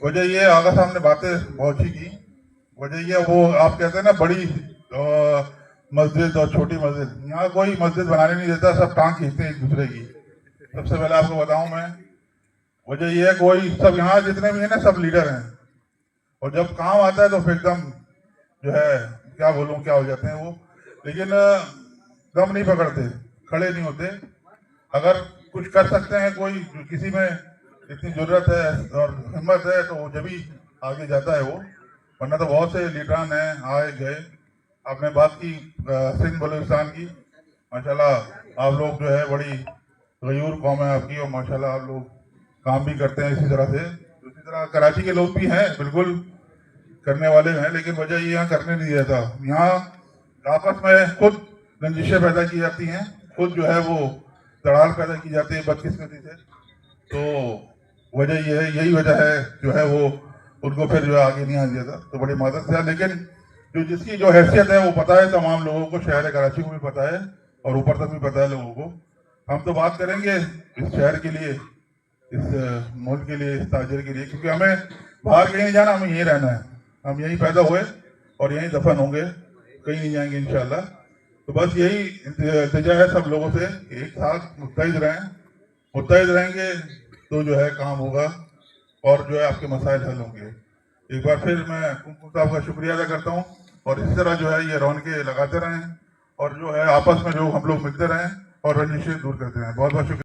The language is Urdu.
وجہ یہ آغا صاحب نے باتیں بہت اچھی کی. وجہ یہ وہ آپ کہتے ہیں نا بڑی مسجد اور چھوٹی مسجد, یہاں کوئی مسجد بنانے نہیں دیتا, سب ٹانگ کھینچتے ہیں ایک دوسرے کی. سب سے پہلے آپ کو بتاؤں میں, وجہ یہ ہے کوئی سب یہاں جتنے بھی ہیں نا سب لیڈر ہیں, اور جب کام آتا ہے تو پھر ایک دم جو ہے کیا بولوں کیا ہو جاتے ہیں وہ, لیکن دم نہیں پکڑتے, کھڑے نہیں ہوتے. اگر کچھ کر سکتے ہیں کوئی, کسی میں اتنی ضرورت ہے اور ہمت ہے تو وہ جبھی آگے جاتا ہے وہ, ورنہ تو بہت سے لیڈران ہیں آئے گئے. آپ نے بات کی سندھ بلوچستان کی, ماشاءاللہ آپ لوگ جو ہے بڑی غیور قوم ہے آپ کی, اور ماشاءاللہ آپ لوگ کام بھی کرتے ہیں اسی طرح سے. اسی طرح کراچی کے لوگ بھی ہیں بالکل کرنے والے ہیں, لیکن وجہ یہ یہاں کرنے نہیں دیتا. یہاں آپس میں خود رنجشیں پیدا کی جاتی ہیں, خود جو ہے وہ دڑال پیدا کی جاتی ہے بدقسمتی سے. تو وجہ یہ ہے, یہی وجہ ہے جو ہے وہ ان کو پھر جو ہے آگے نہیں آنے دیتا. تو بڑی معذرت سے, لیکن جو جس کی جو حیثیت ہے وہ پتہ ہے تمام لوگوں کو, شہر کراچی کو بھی پتہ ہے اور اوپر تک بھی پتہ ہے لوگوں کو. ہم تو بات کریں گے اس شہر کے لیے, اس ملک کے لیے, اس تاجر کے لیے, کیونکہ ہمیں باہر کہیں نہیں جانا, ہمیں یہیں رہنا ہے. ہم یہیں پیدا ہوئے اور یہیں دفن ہوں گے, کہیں نہیں جائیں گے انشاءاللہ. تو بس یہی التجا ہے سب لوگوں سے, ایک ساتھ متحد رہیں. متحد رہیں گے تو جو ہے کام ہوگا اور جو ہے آپ کے مسائل حل ہوں گے. ایک بار پھر میں کمکم صاحب کا شکریہ ادا کرتا ہوں, اور اسی طرح جو ہے یہ رونقیں لگاتے رہیں, اور جو ہے آپس میں جو ہم لوگ ملتے رہیں اور رنجشیں دور کرتے رہیں. بہت بہت شکریہ.